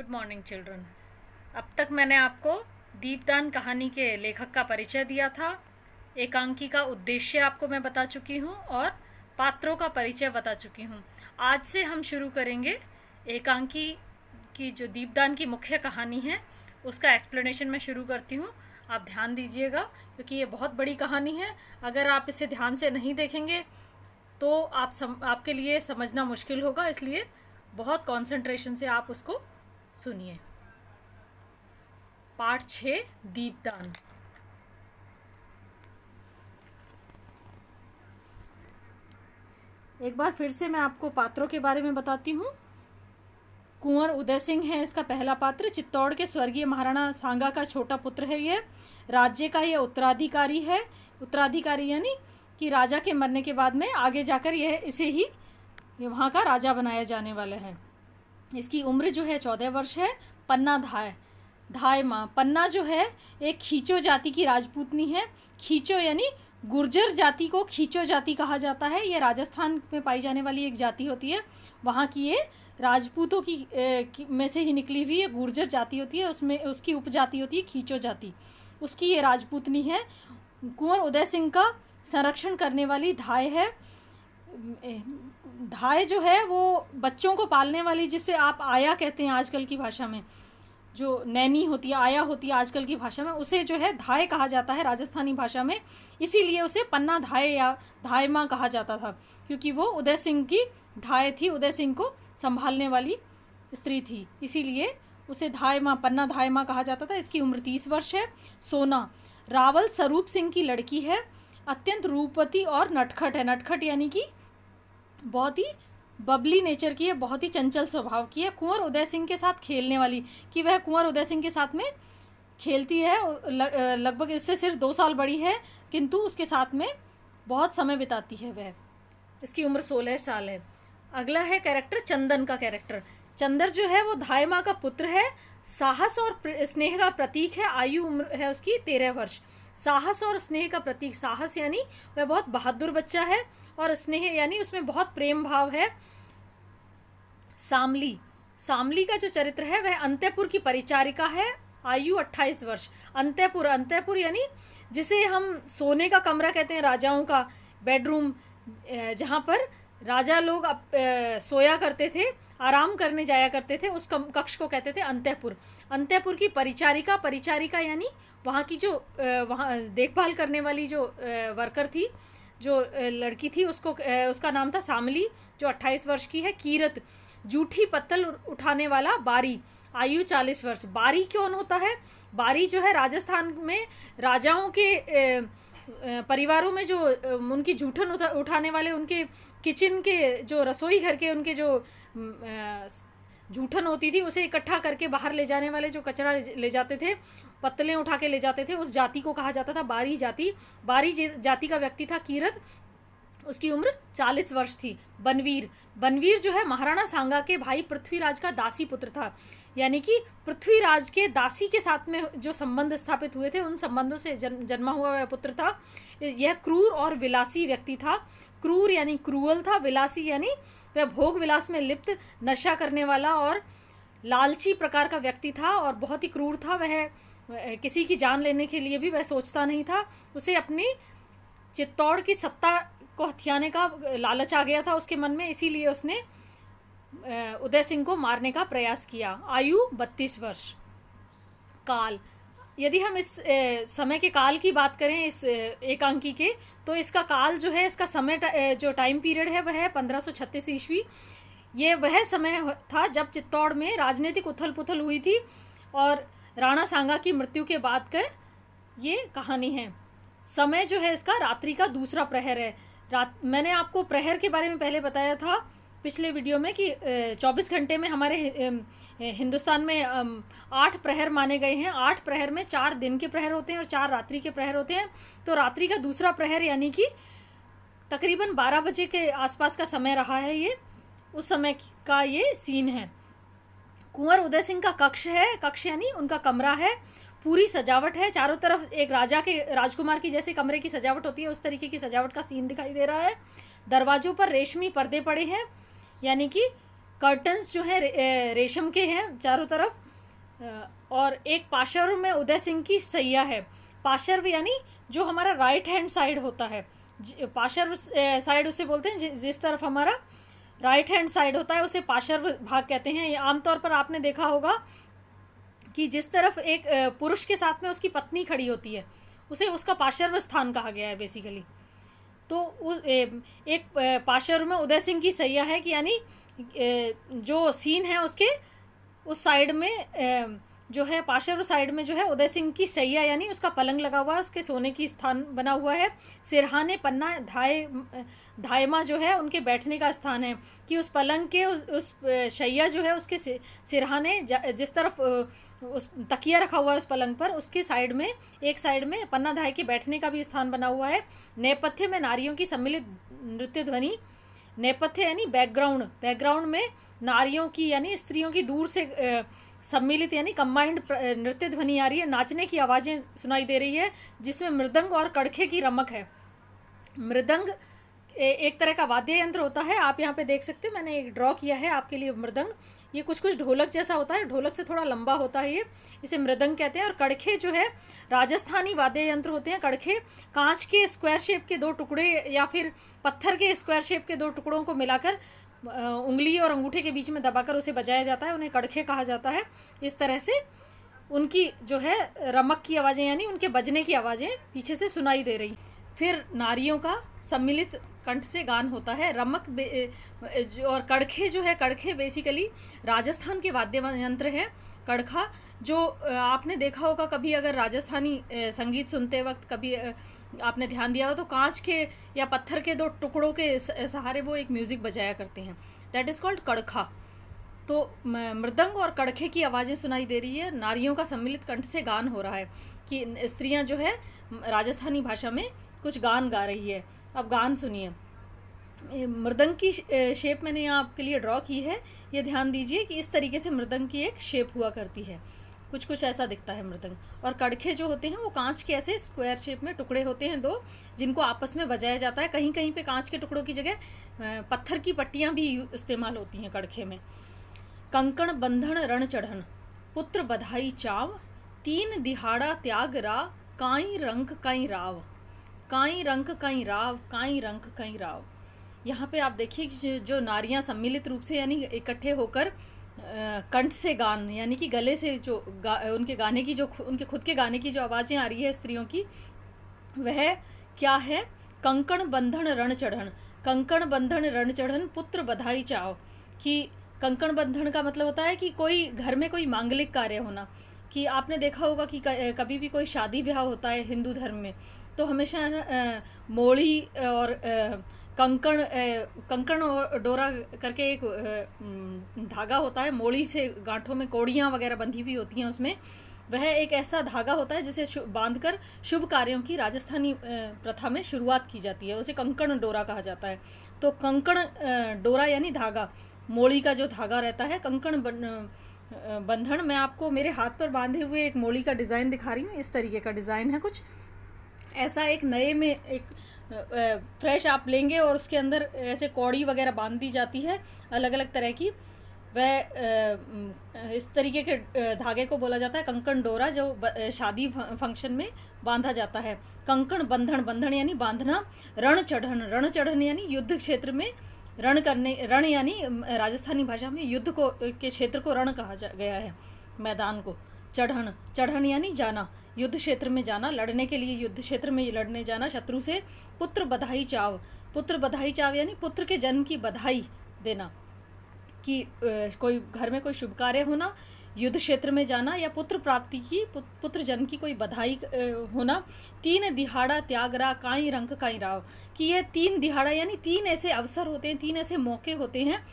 Good morning children. अब तक मैंने आपको दीपदान कहानी के लेखक का परिचय दिया था, एकांकी का उद्देश्य आपको मैं बता चुकी हूँ और पात्रों का परिचय बता चुकी हूँ। आज से हम शुरू करेंगे एकांकी की जो दीपदान की मुख्य कहानी है उसका एक्सप्लेनेशन मैं शुरू करती हूँ। आप ध्यान दीजिएगा क्योंकि ये बहुत बड़ी कहानी है। अगर आप इसे ध्यान से नहीं देखेंगे तो आपके लिए समझना मुश्किल होगा, इसलिए बहुत कंसंट्रेशन से आप उसको सुनिए। पाठ 6 दीपदान। एक बार फिर से मैं आपको पात्रों के बारे में बताती हूँ। कुंवर उदय सिंह है इसका पहला पात्र। चित्तौड़ के स्वर्गीय महाराणा सांगा का छोटा पुत्र है। यह राज्य का यह उत्तराधिकारी है। उत्तराधिकारी यानी कि राजा के मरने के बाद में आगे जाकर इसे ही वहाँ का राजा बनाया जाने वाला है। इसकी उम्र जो है 14 वर्ष है। पन्ना धाय माँ। पन्ना जो है एक खींचो जाति की राजपूतनी है। खींचो यानी गुर्जर जाति को खींचो जाति कहा जाता है। ये राजस्थान में पाई जाने वाली एक जाति होती है। वहाँ की ये राजपूतों की में से ही निकली हुई ये गुर्जर जाति होती है। उसमें उसकी उपजाति होती है खींचो जाति। उसकी ये राजपूतनी है। कुंवर उदय सिंह का संरक्षण करने वाली धाय है। धाय जो है वो बच्चों को पालने वाली, जिसे आप आया कहते हैं आजकल की भाषा में, जो नैनी होती है, आया होती है आजकल की भाषा में, उसे जो है धाय कहा जाता है राजस्थानी भाषा में। इसीलिए उसे पन्ना धाय या धाय माँ कहा जाता था, क्योंकि वो उदय सिंह की धाय थी, उदय सिंह को संभालने वाली स्त्री थी, इसीलिए उसे धाय माँ, पन्ना धाय माँ कहा जाता था। इसकी उम्र 30 वर्ष है। सोना रावल स्वरूप सिंह की लड़की है। अत्यंत रूपवती और नटखट है। नटखट यानी कि बहुत ही बबली नेचर की है, बहुत ही चंचल स्वभाव की है। कुंवर उदय सिंह के साथ खेलने वाली, कि वह कुंवर उदय सिंह के साथ में खेलती है। लगभग इससे सिर्फ 2 साल बड़ी है, किंतु उसके साथ में बहुत समय बिताती है वह। इसकी उम्र 16 साल है। अगला है कैरेक्टर चंदन का कैरेक्टर। चंदर जो है वो धाय माँ का पुत्र है। साहस और स्नेह का प्रतीक है। आयु उम्र है उसकी 13 वर्ष। साहस और स्नेह का प्रतीक, साहस यानी वह बहुत बहादुर बच्चा है और स्नेह यानी उसमें बहुत प्रेम भाव है। सामली का जो चरित्र है वह अंतःपुर की परिचारिका है। आयु 28 वर्ष। अंतःपुर यानी जिसे हम सोने का कमरा कहते हैं, राजाओं का बेडरूम, जहाँ पर राजा लोग सोया करते थे, आराम करने जाया करते थे, उस कक्ष को कहते थे अंतःपुर। अंतःपुर की परिचारिका यानी वहाँ की जो वहाँ देखभाल करने वाली जो वर्कर थी, जो लड़की थी, उसका नाम था सामली, जो 28 वर्ष की है। कीरत जूठी पत्तल उठाने वाला बारी। आयु 40 वर्ष। बारी कौन होता है? बारी जो है राजस्थान में राजाओं के परिवारों में जो उनकी जूठन उठाने वाले, उनके किचन के जो रसोई घर के उनके जो जूठन होती थी उसे इकट्ठा करके बाहर ले जाने वाले, जो कचरा ले जाते थे, पत्तलें उठा के ले जाते थे, उस जाति को कहा जाता था बारी जाति। बारी जाति का व्यक्ति था कीरत। उसकी उम्र 40 वर्ष थी। बनवीर जो है महाराणा सांगा के भाई पृथ्वीराज का दासी पुत्र था, यानी कि पृथ्वीराज के दासी के साथ में जो संबंध स्थापित हुए थे उन संबंधों से जन्मा हुआ वह पुत्र था। यह क्रूर और विलासी व्यक्ति था। क्रूर यानी क्रूअल था। विलासी यानी वह भोग विलास में लिप्त, नशा करने वाला और लालची प्रकार का व्यक्ति था और बहुत ही क्रूर था। वह किसी की जान लेने के लिए भी वह सोचता नहीं था। उसे अपनी चित्तौड़ की सत्ता को हथियाने का लालच आ गया था उसके मन में, इसीलिए उसने उदय सिंह को मारने का प्रयास किया। आयु 32 वर्ष। काल, यदि हम इस समय के काल की बात करें इस एकांकी के, तो इसका काल जो है, इसका समय जो टाइम पीरियड है वह है 1536 ईस्वी। ये वह समय था जब चित्तौड़ में राजनीतिक उथल पुथल हुई थी और राणा सांगा की मृत्यु के बाद का ये कहानी है। समय जो है इसका रात्रि का दूसरा प्रहर है। मैंने आपको प्रहर के बारे में पहले बताया था पिछले वीडियो में कि 24 घंटे में हमारे हिंदुस्तान में 8 प्रहर माने गए हैं। 8 प्रहर में 4 दिन के प्रहर होते हैं और 4 रात्रि के प्रहर होते हैं। तो रात्रि का दूसरा प्रहर यानी कि तकरीबन 12 बजे के आसपास का समय रहा है ये, उस समय का ये सीन है। कुंवर उदय सिंह का कक्ष है। कक्ष यानी उनका कमरा है। पूरी सजावट है, चारों तरफ एक राजकुमार की जैसे कमरे की सजावट होती है उस तरीके की सजावट का सीन दिखाई दे रहा है। दरवाजों पर रेशमी पर्दे पड़े हैं, यानी कि कर्टन्स जो है रेशम के हैं चारों तरफ, और एक पार्श्व में उदय सिंह की सैया है। पार्श्व यानी जो हमारा राइट हैंड साइड होता है, पार्श्व साइड उसे बोलते हैं जिस तरफ हमारा राइट हैंड साइड होता है उसे पार्श्व भाग कहते हैं। ये आमतौर पर आपने देखा होगा कि जिस तरफ एक पुरुष के साथ में उसकी पत्नी खड़ी होती है उसे उसका पार्श्व स्थान कहा गया है बेसिकली। तो एक पार्श्व में उदय सिंह की सैया है कि यानी जो सीन है उसके उस साइड में जो है पार्श्व साइड में जो है उदय सिंह की सैया यानी उसका पलंग लगा हुआ है, उसके सोने की स्थान बना हुआ है। सिरहाने पन्ना धायमा जो है उनके बैठने का स्थान है कि उस पलंग के उस शैया जो है उसके सिरहाने जिस तरफ उस तकिया रखा हुआ है उस पलंग पर, उसके साइड में एक साइड में पन्ना धाय के बैठने का भी स्थान बना हुआ है। नेपथ्य में नारियों की सम्मिलित नृत्य ध्वनि, नेपथ्य यानी बैकग्राउंड, बैकग्राउंड में नारियों की यानी स्त्रियों की दूर से सम्मिलित यानी कंबाइंड नृत्य ध्वनि आ रही है, नाचने की आवाज़ें सुनाई दे रही है जिसमें मृदंग और कड़खे की रमक है। मृदंग एक तरह का वाद्य यंत्र होता है, आप यहाँ पे देख सकते हैं, मैंने एक ड्रॉ किया है आपके लिए मृदंग। ये कुछ कुछ ढोलक जैसा होता है, ढोलक से थोड़ा लंबा होता है, ये इसे मृदंग कहते हैं। और कड़खे जो है राजस्थानी वाद्य यंत्र होते हैं। कड़खे कांच के स्क्वायर शेप के दो टुकड़े या फिर पत्थर के स्क्वायर शेप के दो टुकड़ों को मिलाकर उंगली और अंगूठे के बीच में दबाकर उसे बजाया जाता है, उन्हें कड़खे कहा जाता है। इस तरह से उनकी जो है रमक की आवाज़ें यानी उनके बजने की आवाज़ें पीछे से सुनाई दे रही। फिर नारियों का सम्मिलित कंठ से गान होता है। रमक और कड़खे जो है, कड़खे बेसिकली राजस्थान के वाद्य यंत्र हैं। कड़खा जो आपने देखा होगा कभी अगर राजस्थानी संगीत सुनते वक्त कभी आपने ध्यान दिया हो तो कांच के या पत्थर के दो टुकड़ों के सहारे वो एक म्यूज़िक बजाया करते हैं, दैट इज़ कॉल्ड कड़खा। तो मृदंग और कड़खे की आवाज़ें सुनाई दे रही है। नारियों का सम्मिलित कंठ से गान हो रहा है कि स्त्रियां जो है राजस्थानी भाषा में कुछ गान गा रही है। अब गान सुनिए। मृदंग की शेप मैंने यहाँ आपके लिए ड्रॉ की है, ये ध्यान दीजिए कि इस तरीके से मृदंग की एक शेप हुआ करती है, कुछ कुछ ऐसा दिखता है मृदंग। और कड़खे जो होते हैं वो कांच के ऐसे स्क्वायर शेप में टुकड़े होते हैं दो, जिनको आपस में बजाया जाता है। कहीं कहीं पे कांच के टुकड़ों की जगह पत्थर की पट्टियाँ भी इस्तेमाल होती हैं कड़खे में। कंकण बंधन रण चढ़न, पुत्र बधाई चाव, तीन दिहाड़ा त्याग रा, काई रंक काई राव, काई रंक काई राव, काई रंक काई राव। यहाँ पे आप देखिए कि जो नारियां सम्मिलित रूप से यानी इकट्ठे होकर कंठ से गान यानी कि गले से जो उनके गाने की जो उनके खुद के गाने की जो आवाज़ें आ रही है स्त्रियों की, वह क्या है? कंकण बंधन रण चढ़न, कंकण बंधन रण चढ़न, पुत्र बधाई चाव। कि कंकण बंधन का मतलब होता है कि कोई घर में कोई मांगलिक कार्य होना। कि आपने देखा होगा कि कभी भी कोई शादी ब्याह होता है हिंदू धर्म में तो हमेशा मोड़ी और कंकण और डोरा करके एक धागा होता है, मोड़ी से गांठों में कोड़ियाँ वगैरह बंधी हुई होती हैं उसमें। वह एक ऐसा धागा होता है जिसे बांधकर शुभ कार्यों की राजस्थानी प्रथा में शुरुआत की जाती है, उसे कंकण डोरा कहा जाता है। तो कंकण डोरा यानी धागा, मोड़ी का जो धागा रहता है, कंकण बंधन। मैं आपको मेरे हाथ पर बांधे हुए एक मोड़ी का डिज़ाइन दिखा रही हूँ, इस तरीके का डिज़ाइन है कुछ ऐसा। एक नए में एक फ्रेश आप लेंगे और उसके अंदर ऐसे कौड़ी वगैरह बांध दी जाती है अलग अलग तरह की। वह इस तरीके के धागे को बोला जाता है कंकण डोरा, जो शादी फंक्शन में बांधा जाता है। कंकण बंधन, बंधन यानी बांधना। रण चढ़न, रण चढ़न यानी युद्ध क्षेत्र में रण करने, रण यानी राजस्थानी भाषा में युद्ध को के क्षेत्र को रण कहा गया है, मैदान को। चढ़न, चढ़न यानी जाना, युद्ध क्षेत्र में जाना, लड़ने के लिए युद्ध क्षेत्र में लड़ने जाना शत्रु से। पुत्र बधाई चाव, पुत्र बधाई चाव यानी पुत्र के जन्म की बधाई देना। कि कोई घर में कोई शुभ कार्य होना, युद्ध क्षेत्र में जाना या पुत्र प्राप्ति की, पुत्र जन्म की कोई बधाई होना। तीन दिहाड़ा त्यागरा, काई रंक काई राव। कि यह तीन दिहाड़ा यानी तीन ऐसे अवसर होते हैं, तीन ऐसे मौके होते हैं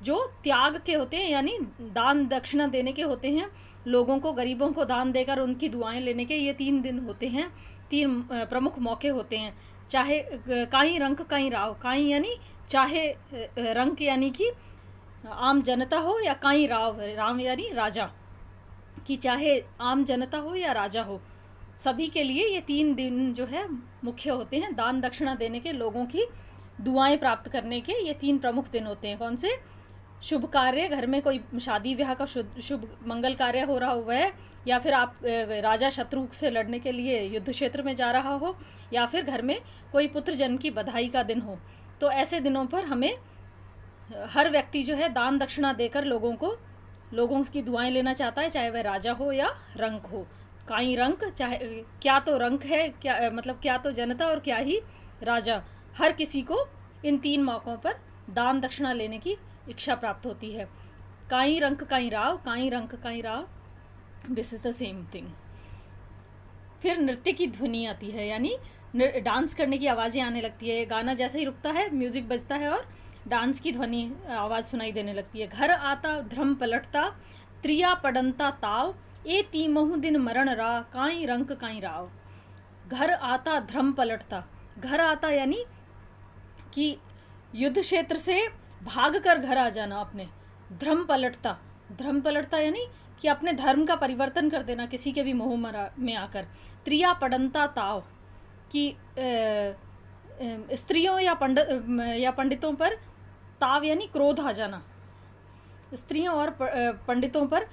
जो त्याग के होते हैं, यानी दान दक्षिणा देने के होते हैं। लोगों को, गरीबों को दान देकर उनकी दुआएं लेने के ये 3 दिन होते हैं, 3 प्रमुख मौके होते हैं। चाहे काई रंक काई राव, काई यानी चाहे रंक यानी कि आम जनता हो, या काई राव, राम यानी राजा। कि चाहे आम जनता हो या राजा हो, सभी के लिए ये 3 दिन जो है मुख्य होते हैं। दान दक्षिणा देने के, लोगों की दुआएं प्राप्त करने के ये 3 प्रमुख दिन होते हैं। कौन से? शुभ कार्य, घर में कोई शादी ब्याह का शुभ मंगल कार्य हो रहा हो वह, या फिर आप राजा शत्रु से लड़ने के लिए युद्ध क्षेत्र में जा रहा हो, या फिर घर में कोई पुत्र जन्म की बधाई का दिन हो। तो ऐसे दिनों पर हमें हर व्यक्ति जो है दान दक्षिणा देकर लोगों की दुआएं लेना चाहता है, चाहे वह राजा हो या रंक हो। काई रंक, चाहे क्या तो रंक है, क्या मतलब क्या तो जनता और क्या ही राजा, हर किसी को इन 3 मौक़ों पर दान दक्षिणा लेने की इच्छा प्राप्त होती है। काई रंक काई राव, काई रंक काई Rao, this is the same thing. फिर नृत्य की ध्वनि आती है, यानी डांस करने की आवाज़ें आने लगती है। गाना जैसे ही रुकता है म्यूजिक बजता है और डांस की ध्वनि आवाज़ सुनाई देने लगती है। घर आता ध्रम पलटता, त्रिया पड़ंता ताव, ए तीमहु दिन मरण रा, काई रंक काई राव। घर आता ध्रम पलटता, घर आता यानी कि युद्ध क्षेत्र से भाग कर घर आ जाना अपने। ध्रम पलटता यानी कि अपने धर्म का परिवर्तन कर देना किसी के भी मोह में आकर। त्रिया पड़ंता ताव, कि स्त्रियों या पंडितों पर ताव यानी क्रोध आ जाना। स्त्रियों और पंडितों पर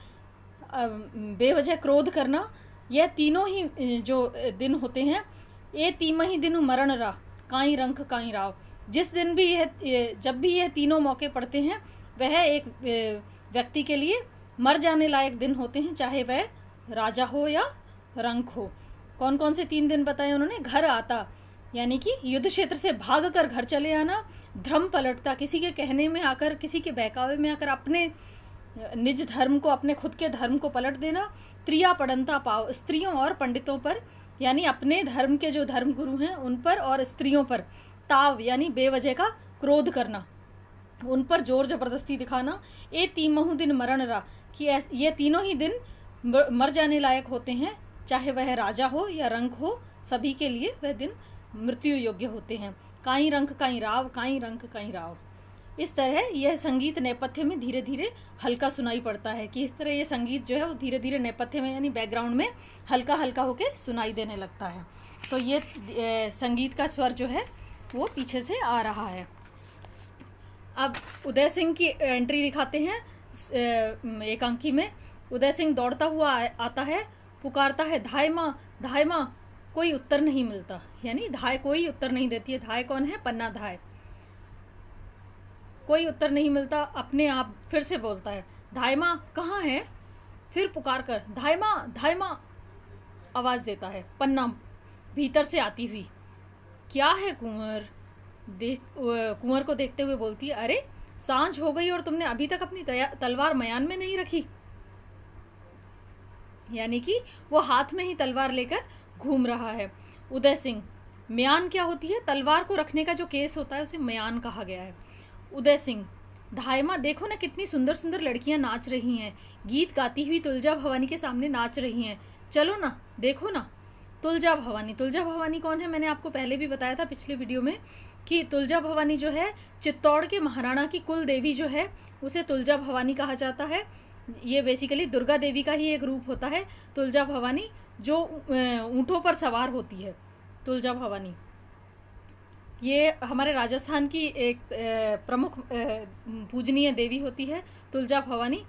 बेवजह क्रोध करना, यह तीनों ही जो दिन होते हैं, ये तीम ही दिन मरण रा, काई रंक काई राव। जिस दिन भी जब भी यह तीनों मौके पड़ते हैं वह एक व्यक्ति के लिए मर जाने लायक दिन होते हैं, चाहे वह राजा हो या रंक हो। कौन कौन से 3 दिन बताए उन्होंने? घर आता यानी कि युद्ध क्षेत्र से भाग कर घर चले आना। ध्रम पलटता, किसी के कहने में आकर, किसी के बहकावे में आकर अपने निज धर्म को, अपने खुद के धर्म को पलट देना। त्रिया पड़ंता पाव, स्त्रियों और पंडितों पर यानी अपने धर्म के जो धर्म गुरु हैं उन पर और स्त्रियों पर ताव यानी बेवजह का क्रोध करना, उन पर जोर जबरदस्ती दिखाना। ए तीमहु दिन मरण रा, कि ये तीनों ही दिन मर जाने लायक होते हैं, चाहे वह राजा हो या रंक हो, सभी के लिए वह दिन मृत्यु योग्य होते हैं। काई रंक काई राव, काई रंक काई राव। इस तरह यह संगीत नेपथ्य में धीरे धीरे हल्का सुनाई पड़ता है, कि इस तरह ये संगीत जो है वो धीरे धीरे नेपथ्य में यानी बैकग्राउंड में हल्का हल्का होकर सुनाई देने लगता है। तो ये संगीत का स्वर जो है वो पीछे से आ रहा है। अब उदय सिंह की एंट्री दिखाते हैं एकांकी में। उदय सिंह दौड़ता हुआ आता है, पुकारता है धाय माँ, धाय माँ। कोई उत्तर नहीं मिलता, यानी धाय कोई उत्तर नहीं देती है। धाय कौन है? पन्ना धाय। कोई उत्तर नहीं मिलता, अपने आप फिर से बोलता है धाय माँ कहाँ है? फिर पुकार कर धाय माँ आवाज़ देता है पन्ना भीतर से आती हुई। क्या है कुंवर? कुंवर को देखते हुए बोलती है, अरे सांझ हो गई और तुमने अभी तक अपनी तलवार मयान में नहीं रखी। यानी कि वो हाथ में ही तलवार लेकर घूम रहा है। उदय सिंह, म्यान क्या होती है? तलवार को रखने का जो केस होता है उसे म्यान कहा गया है। उदय सिंह, धायमा देखो ना कितनी सुंदर सुंदर लड़कियां नाच रही हैं, गीत गाती हुई तुलजा भवानी के सामने नाच रही हैं, चलो ना देखो ना। तुलजा भवानी कौन है? मैंने आपको पहले भी बताया था पिछले वीडियो में कि तुलजा भवानी जो है चित्तौड़ के महाराणा की कुल देवी जो है उसे तुलजा भवानी कहा जाता है। ये बेसिकली दुर्गा देवी का ही एक रूप होता है तुलजा भवानी, जो ऊँटों पर सवार होती है। तुलजा भवानी ये हमारे राजस्थान की एक प्रमुख पूजनीय देवी होती है तुलजा भवानी।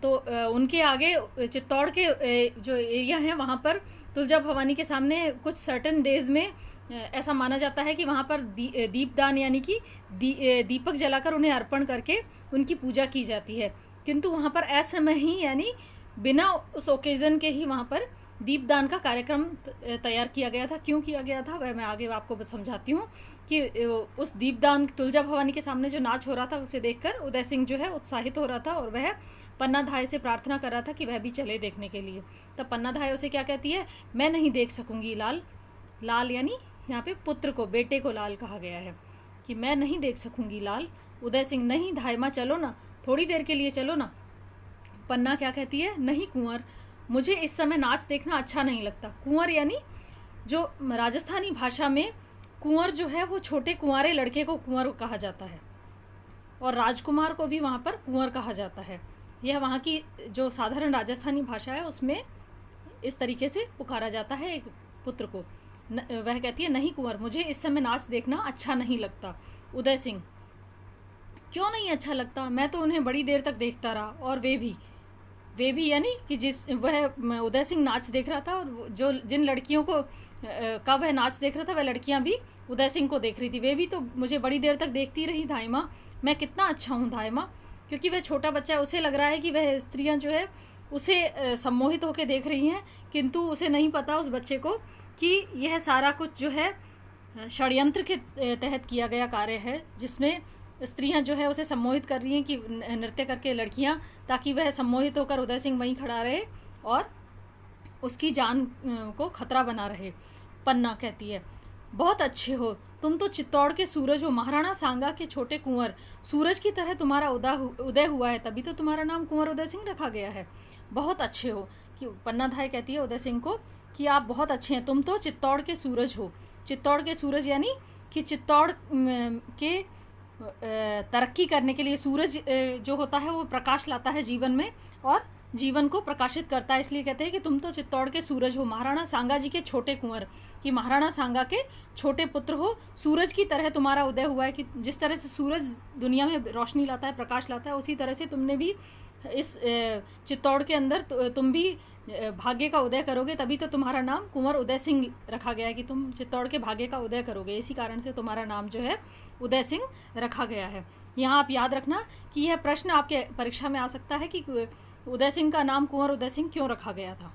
तो उनके आगे चित्तौड़ के जो एरिया हैं वहाँ पर तुलजा भवानी के सामने कुछ सर्टेन डेज में ऐसा माना जाता है कि वहाँ पर दीपदान यानी कि दीपक जलाकर उन्हें अर्पण करके उनकी पूजा की जाती है। किंतु वहाँ पर असमय ही यानी बिना उस ओकेज़न के ही वहाँ पर दीपदान का कार्यक्रम तैयार किया गया था। क्यों किया गया था वह मैं आगे आपको समझाती हूँ कि उस दीपदान तुलजा भवानी के सामने जो नाच हो रहा था उसे देखकर उदय सिंह जो है उत्साहित हो रहा था और वह पन्ना धाय से प्रार्थना कर रहा था कि वह भी चले देखने के लिए। तब पन्ना धाय उसे क्या कहती है? मैं नहीं देख सकूंगी लाल। लाल यानी यहाँ पे पुत्र को, बेटे को लाल कहा गया है कि मैं नहीं देख सकूंगी लाल। उदय सिंह, नहीं धाय माँ चलो ना, थोड़ी देर के लिए चलो ना। पन्ना क्या कहती है? नहीं कुंवर, मुझे इस समय नाच देखना अच्छा नहीं लगता। कुंवर यानी जो राजस्थानी भाषा में कुंवर जो है वो छोटे कुंवारे लड़के को कुंवर कहा जाता है और राजकुमार को भी वहाँ पर कुंवर कहा जाता है। यह वहाँ की जो साधारण राजस्थानी भाषा है उसमें इस तरीके से पुकारा जाता है एक पुत्र को। वह कहती है नहीं कुंवर, मुझे इस समय नाच देखना अच्छा नहीं लगता। उदय सिंह, क्यों नहीं अच्छा लगता, मैं तो उन्हें बड़ी देर तक देखता रहा। और वे भी यानी कि जिस वह उदय सिंह नाच देख रहा था, और जो जिन लड़कियों को का वह नाच देख रहा था, वह लड़कियां भी उदय सिंह को देख रही थी। वे भी तो मुझे बड़ी देर तक देखती रही धाई माँ, मैं कितना अच्छा हूँ धाई माँ। क्योंकि वह छोटा बच्चा है, उसे लग रहा है कि वह स्त्रियां जो है उसे सम्मोहित होकर देख रही हैं, किंतु उसे नहीं पता उस बच्चे को कि यह सारा कुछ जो है षड्यंत्र के तहत किया गया कार्य है, जिसमें स्त्रियां जो है उसे सम्मोहित कर रही हैं कि नृत्य करके लड़कियां, ताकि वह सम्मोहित होकर उदय सिंह वहीं खड़ा रहे और उसकी जान को खतरा बना रहे। पन्ना कहती है, बहुत अच्छे हो तुम तो, चित्तौड़ के सूरज हो, महाराणा सांगा के छोटे कुंवर, सूरज की तरह तुम्हारा उदय हुआ है, तभी तो तुम्हारा नाम कुंवर उदय सिंह रखा गया है। बहुत अच्छे हो, कि पन्ना धाय कहती है उदय सिंह को कि आप बहुत अच्छे हैं, तुम तो चित्तौड़ के सूरज हो। चित्तौड़ के सूरज यानी कि चित्तौड़ के तरक्की करने के लिए सूरज जो होता है वो प्रकाश लाता है जीवन में और जीवन को प्रकाशित करता है, इसलिए कहते हैं कि तुम तो चित्तौड़ के सूरज हो, महाराणा सांगा जी के छोटे कुंवर, कि महाराणा सांगा के छोटे पुत्र हो, सूरज की तरह तुम्हारा उदय हुआ है। कि जिस तरह से सूरज दुनिया में रोशनी लाता है, प्रकाश लाता है, उसी तरह से तुमने भी इस चित्तौड़ के अंदर तुम भी भाग्य का उदय करोगे, तभी तो तुम्हारा नाम कुंवर उदय सिंह रखा गया है, कि तुम चित्तौड़ के भाग्य का उदय करोगे, इसी कारण से तुम्हारा नाम जो है उदय सिंह रखा गया है। यहाँ आप याद रखना कि यह प्रश्न आपके परीक्षा में आ सकता है कि उदय सिंह का नाम कुंवर उदय सिंह क्यों रखा गया था।